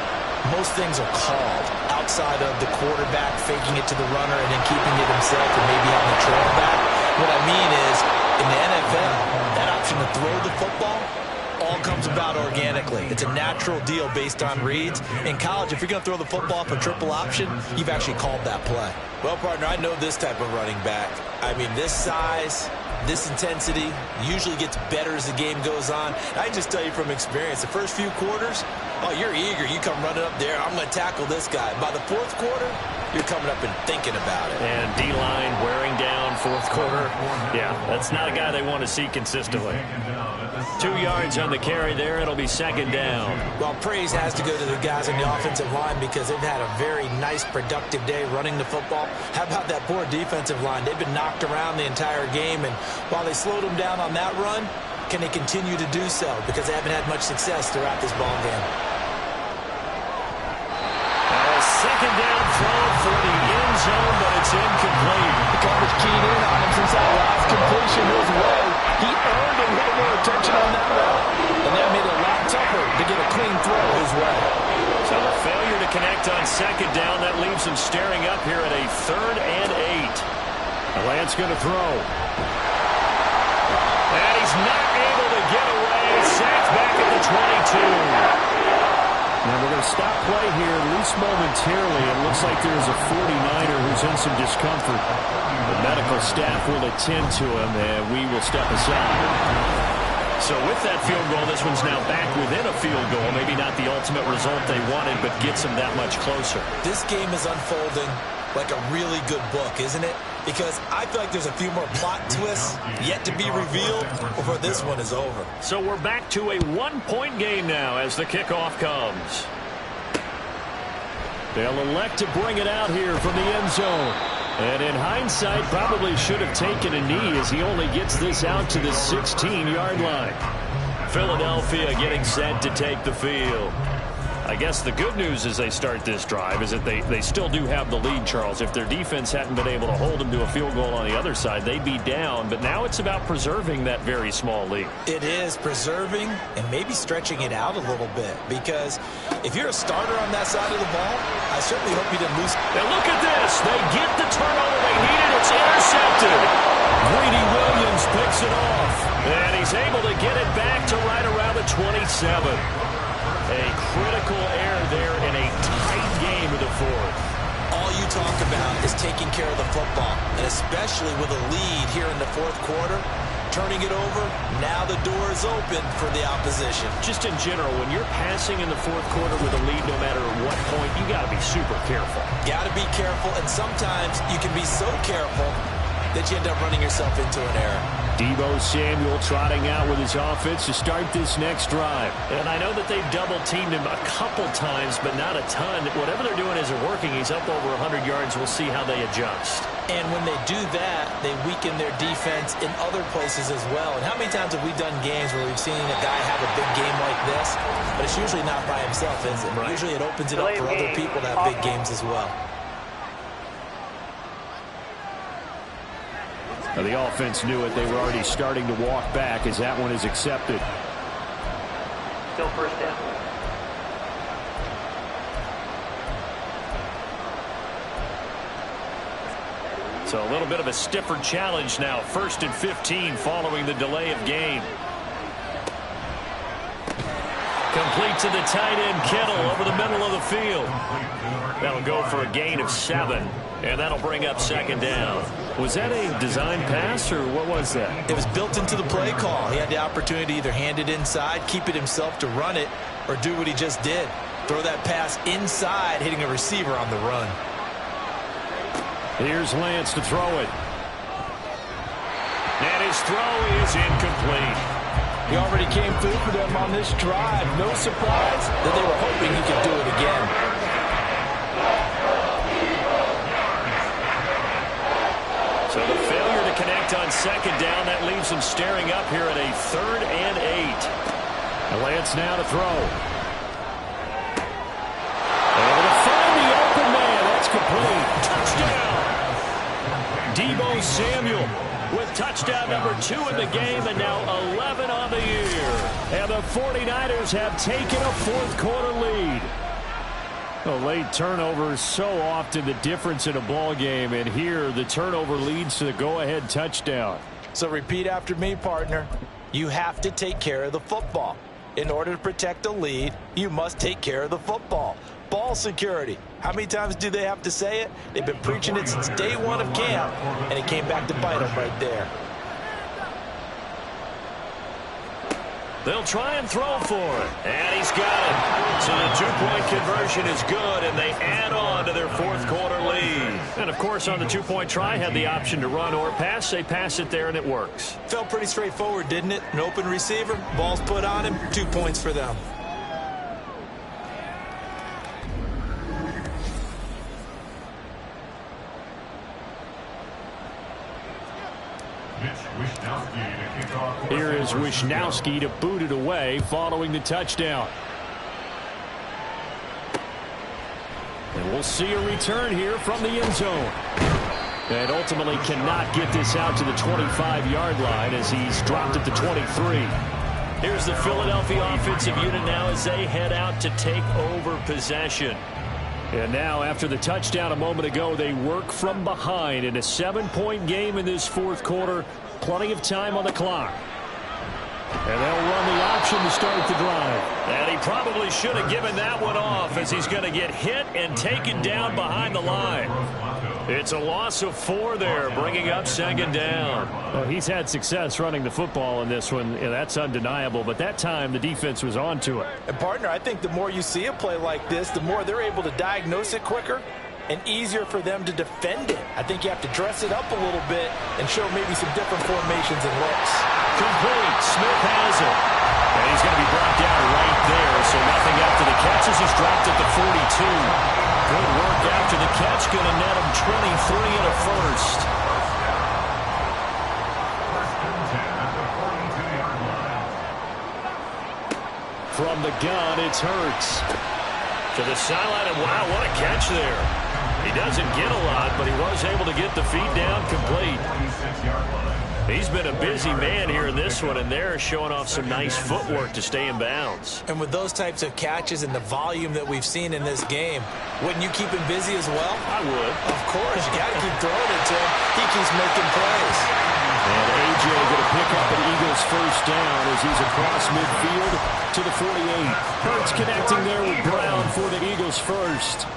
most things are called outside of the quarterback faking it to the runner and then keeping it himself and maybe having the trail back. What I mean is, in the NFL, that option to throw the football all comes about organically. It's a natural deal based on reads. In college, if you're going to throw the football for triple option, you've actually called that play. Well, partner, I know this type of running back. I mean, this size, this intensity usually gets better as the game goes on. I just tell you from experience, the first few quarters, Oh, you're eager. You come running up there. I'm going to tackle this guy. By the fourth quarter, you're coming up and thinking about it. And D-line wearing down fourth quarter. Yeah, that's not a guy they want to see consistently. 2 yards on the carry there. It'll be second down. Well, praise has to go to the guys on the offensive line because they've had a very nice, productive day running the football. How about that poor defensive line? They've been knocked around the entire game, and while they slowed them down on that run, can they continue to do so? Because they haven't had much success throughout this ball game. Second down throw for the end zone, but it's incomplete. The coverage keyed in on him since that last completion his way. He earned a little more attention on that route, and that made it a lot tougher to get a clean throw his way. So the failure to connect on second down, that leaves him staring up here at a 3rd and 8. Lance going to throw. And he's not able to get away. Sacked back at the 22. Now we're going to stop play here, at least momentarily. It looks like there's a 49er who's in some discomfort. The medical staff will attend to him, and we will step aside. So with that field goal, this one's now back within a field goal. Maybe not the ultimate result they wanted, but gets them that much closer. This game is unfolding like a really good book, isn't it? Because I feel like there's a few more plot twists yet to be revealed before this one is over. So we're back to a 1-point game now as the kickoff comes. They'll elect to bring it out here from the end zone. And in hindsight, probably should have taken a knee as he only gets this out to the 16-yard line. Philadelphia getting set to take the field. I guess the good news as they start this drive is that they still do have the lead, Charles. If their defense hadn't been able to hold them to a field goal on the other side, they'd be down. But now it's about preserving that very small lead. It is preserving and maybe stretching it out a little bit. Because if you're a starter on that side of the ball, I certainly hope you didn't lose. And look at this. They get the turnover they needed. It's intercepted. Greedy Williams picks it off. And he's able to get it back to right around the 27. A critical error there in a tight game of the fourth. All you talk about is taking care of the football, and especially with a lead here in the fourth quarter, turning it over, now the door is open for the opposition. Just in general, when you're passing in the fourth quarter with a lead, no matter what point, you got to be super careful. Got to be careful, and sometimes you can be so careful that you end up running yourself into an error. Deebo Samuel trotting out with his offense to start this next drive. And I know that they've double-teamed him a couple times, but not a ton. Whatever they're doing isn't working. He's up over 100 yards. We'll see how they adjust. And when they do that, they weaken their defense in other places as well. And how many times have we done games where we've seen a guy have a big game like this? But it's usually not by himself, is it? Right. Usually it opens it up for other people to have big games as well. Now, the offense knew it. They were already starting to walk back as that one is accepted. Still first down. So a little bit of a stiffer challenge now. 1st and 15 following the delay of game. Complete to the tight end, Kittle, over the middle of the field. That'll go for a gain of 7. And that'll bring up second down. Was that a design pass, or what was that? It was built into the play call. He had the opportunity to either hand it inside, keep it himself to run it, or do what he just did. Throw that pass inside, hitting a receiver on the run. Here's Lance to throw it. And his throw is incomplete. He already came through for them on this drive. No surprise that they were hoping he could do it again. So the failure to connect on second down, that leaves him staring up here at a 3rd and 8. And Lance now to throw. Able to find the open man. That's complete. Touchdown. Deebo Samuel with touchdown number 2 in the game, and now 11 on the year. And the 49ers have taken a fourth quarter lead. A late turnover is so often the difference in a ball game, and here the turnover leads to the go-ahead touchdown. So repeat after me, partner. You have to take care of the football. In order to protect a lead, you must take care of the football. Ball security. How many times do they have to say it? They've been preaching it since day one of camp, and it came back to bite them right there. They'll try and throw for it. And he's got it. So the two-point conversion is good, and they add on to their fourth quarter lead. And, of course, on the two-point try, had the option to run or pass. They pass it there, and it works. Felt pretty straightforward, didn't it? An open receiver, ball's put on him, 2 points for them. Here is Wishnowski to boot it away following the touchdown. And we'll see a return here from the end zone. And ultimately cannot get this out to the 25-yard line as he's dropped at the 23. Here's the Philadelphia offensive unit now as they head out to take over possession. And now, after the touchdown a moment ago, they work from behind in a 7-point game in this fourth quarter. Plenty of time on the clock. And they'll run the option to start the drive. And he probably should have given that one off as he's going to get hit and taken down behind the line. It's a loss of 4 there, bringing up second down. Well, he's had success running the football in this one, and that's undeniable. But that time, the defense was on to it. And, partner, I think the more you see a play like this, the more they're able to diagnose it quicker and easier for them to defend it. I think you have to dress it up a little bit and show maybe some different formations and looks. Complete. Smith has it. And he's going to be brought down right there, so nothing after the catch as he's dropped at the 42. Good work after the catch. Going to net him 23 and a first. From the gun, it's Hurts. To the sideline, and wow, what a catch there. He doesn't get a lot, but he was able to get the feet down complete. He's been a busy man here in this one, and they're showing off some nice footwork to stay in bounds. And with those types of catches and the volume that we've seen in this game, wouldn't you keep him busy as well? I would. Of course. You got to keep throwing it to him. He keeps making plays. And A.J. going to pick up an Eagles first down as he's across midfield to the 48. Hurts connecting there with Brown for the Eagles first.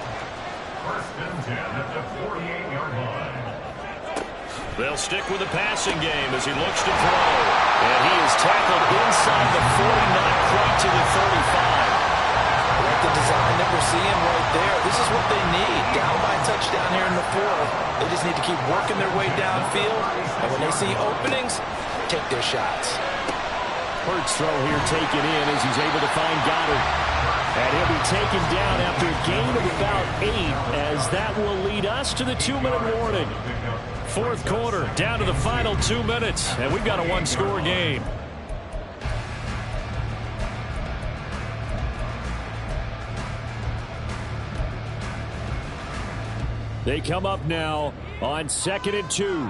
First and 10 at the 48-yard line. They'll stick with the passing game as he looks to throw. And he is tackled inside the 40, not quite to the 35. Like the design that we're seeing right there. This is what they need. Down by a touchdown here in the fourth. They just need to keep working their way downfield. And when they see openings, take their shots. Hurts throw here taken in as he's able to find Goddard. And he'll be taken down after a gain of about 8 as that will lead us to the 2-minute warning. Fourth quarter, down to the final 2 minutes, and we've got a one-score game. They come up now on 2nd and 2.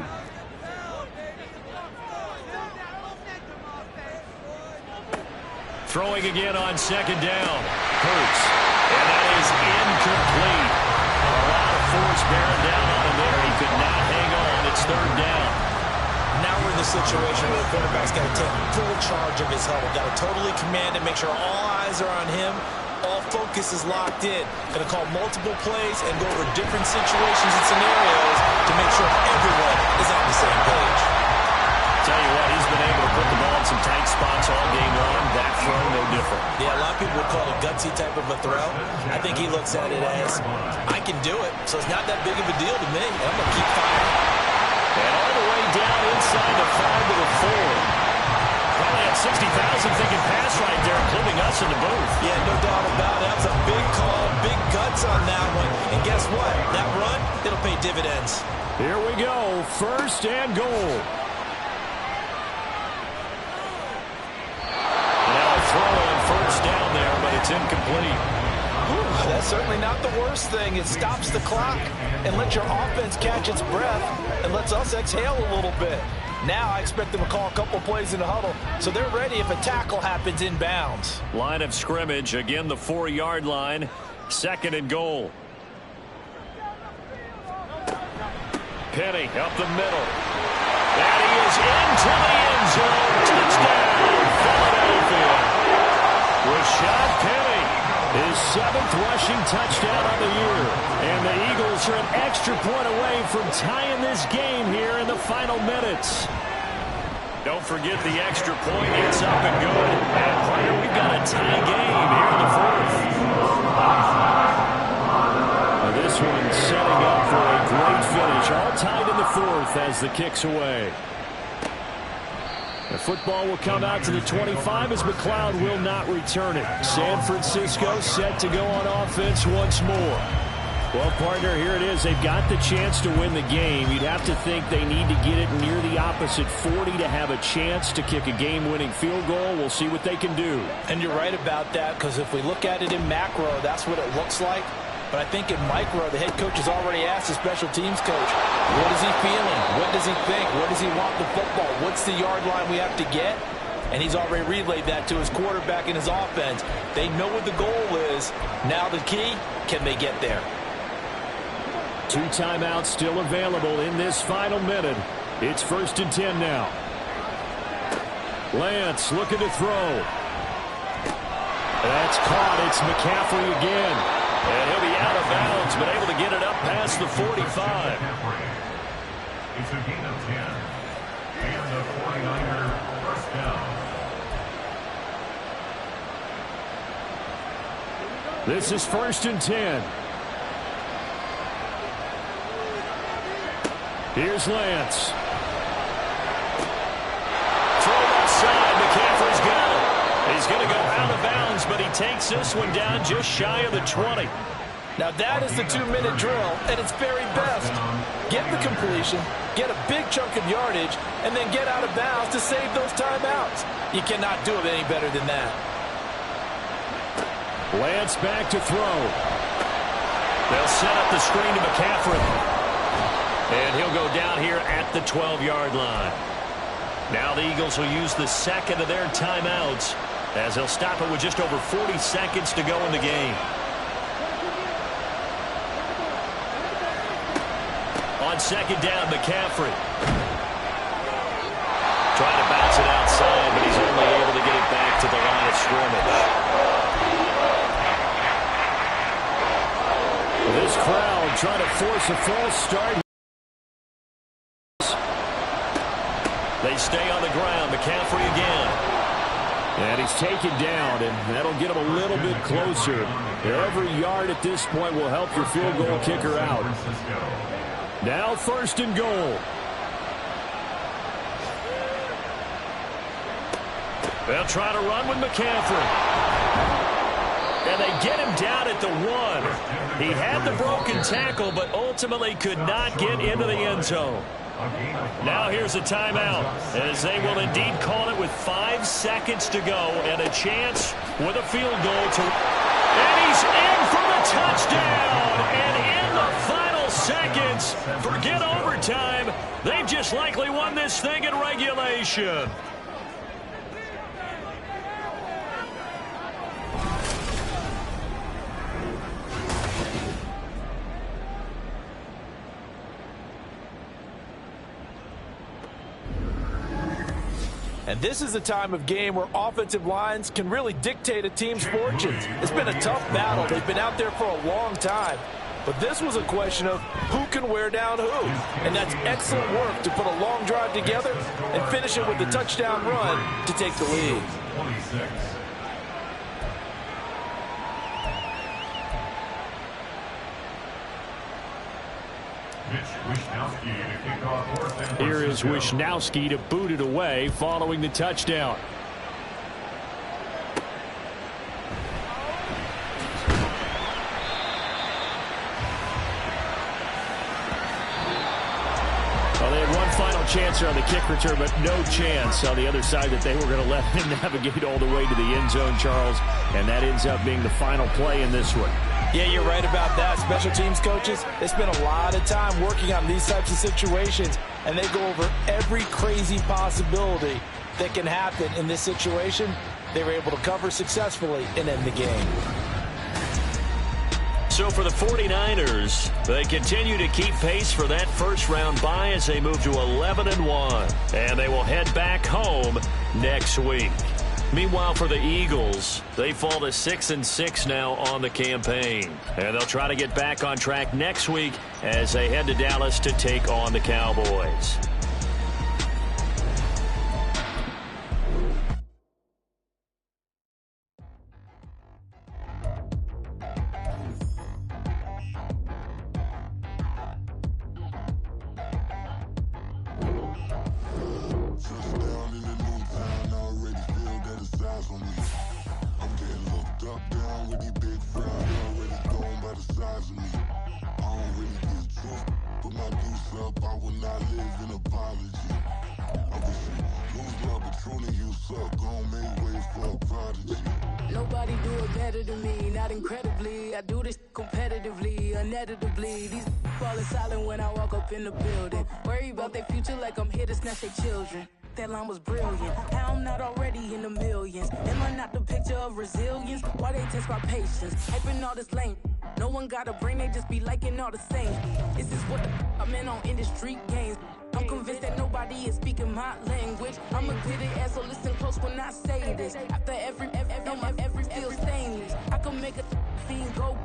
Throwing again on 2nd down. Hurts. And that is incomplete. A lot of force bearing down on him there. He could not hang on. It's 3rd down. Now we're in the situation where the quarterback's got to take full charge of his huddle. Got to totally command it, make sure all eyes are on him. All focus is locked in. Going to call multiple plays and go over different situations and scenarios to make sure everyone is on the same page. Tell you what, he's been able to put the ball in some tight spots all game long. That throw, no different. Yeah, a lot of people would call it a gutsy type of a throw. I think he looks at it as, I can do it, so it's not that big of a deal to me. I'm going to keep firing. And all the way down inside the 5 to the 4. Probably had 60,000 thinking pass right there, including us in the booth. Yeah, no doubt about it. That was a big call, big guts on that one. And guess what? That run, it'll pay dividends. Here we go, 1st and goal. Throwing 1st down there, but it's incomplete. Ooh, that's certainly not the worst thing. It stops the clock and lets your offense catch its breath and lets us exhale a little bit. Now I expect them to call a couple plays in the huddle, so they're ready if a tackle happens inbounds. Line of scrimmage, again the 4-yard line, 2nd and goal. Penny up the middle. And he is into the end zone. Touchdown, Philadelphia. Rashad Penny, his 7th rushing touchdown on the year. And the Eagles are an extra point away from tying this game here in the final minutes. Don't forget the extra point. It's up and good. And, partner, we've got a tie game here in the fourth. This one setting up for a great finish. All tied in the fourth as the kick's away. The football will come out to the 25 as McLeod will not return it. San Francisco set to go on offense once more. Well, partner, here it is. They've got the chance to win the game. You'd have to think they need to get it near the opposite 40 to have a chance to kick a game-winning field goal. We'll see what they can do. And you're right about that, because if we look at it in macro, that's what it looks like. But I think in micro, the head coach has already asked the special teams coach, what is he feeling? What does he think? Where does he want the football? What's the yard line we have to get? And he's already relayed that to his quarterback and his offense. They know what the goal is. Now the key, can they get there? 2 timeouts still available in this final minute. It's 1st and 10 now. Lance looking to throw. That's caught. It's McCaffrey again. And he'll be out of bounds, but able to get it up past the 45. It's a gain of 10. And the 49er first down. This is 1st and 10. Here's Lance. Throw left side. McCaffrey's got it. He's going to go out of bounds, but he takes this one down just shy of the 20. Now that is the 2-minute drill at its very best. Get the completion, get a big chunk of yardage, and then get out of bounds to save those timeouts. You cannot do it any better than that. Lance back to throw. They'll set up the screen to McCaffrey. And he'll go down here at the 12-yard line. Now the Eagles will use the second of their timeouts as they'll stop it with just over 40 seconds to go in the game. On second down, McCaffrey. Trying to bounce it outside, but he's only able to get it back to the line of scrimmage. This crowd trying to force a false start. They stay on the ground. McCaffrey again. And he's taken down, and that'll get him a little bit closer. Every yard at this point will help your field goal kicker out. Now 1st and goal. They'll try to run with McCaffrey. And they get him down at the 1. He had the broken tackle, but ultimately could not get into the end zone. Now here's a timeout, as they will indeed call it with 5 seconds to go and a chance with a field goal to... And he's in for the touchdown! And in the final seconds, forget overtime, they've just likely won this thing in regulation. And this is the time of game where offensive lines can really dictate a team's fortunes. It's been a tough battle. They've been out there for a long time. But this was a question of who can wear down who. And that's excellent work to put a long drive together and finish it with the touchdown run to take the lead. 26. Here is Wishnowski to boot it away following the touchdown. Well, they had one final chance on the kick return, but no chance on the other side that they were going to let him navigate all the way to the end zone, Charles. And that ends up being the final play in this one. Yeah, you're right about that. Special teams coaches, they spend a lot of time working on these types of situations, and they go over every crazy possibility that can happen in this situation. They were able to cover successfully and end the game. So for the 49ers, they continue to keep pace for that first-round bye as they move to 11-1, and they will head back home next week. Meanwhile, for the Eagles, they fall to 6-6 now on the campaign. And they'll try to get back on track next week as they head to Dallas to take on the Cowboys. with these big friends, they already gone by the size of me. I don't really get drunk, put my deuce up, I will not live in apology. I wish you lose love, but truly you suck, gon' make way for a prodigy. Nobody do it better than me, not incredibly. I do this competitively, uneditably. These falling silent when I walk up in the building. Worry about their future like I'm here to snatch their children. That line was brilliant. How I'm not already in the millions. Am I not the picture of resilience? Why they test my patience? Hyping all this lame. No one got a brain, they just be liking all the same. This is what I'm in on industry games. I'm convinced that nobody is speaking my language. I'm a good ass, so listen close when I say this. After every feel stainless. I can make a fiend go.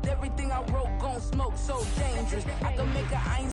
Everything I wrote gon' smoke, so dangerous. I can make a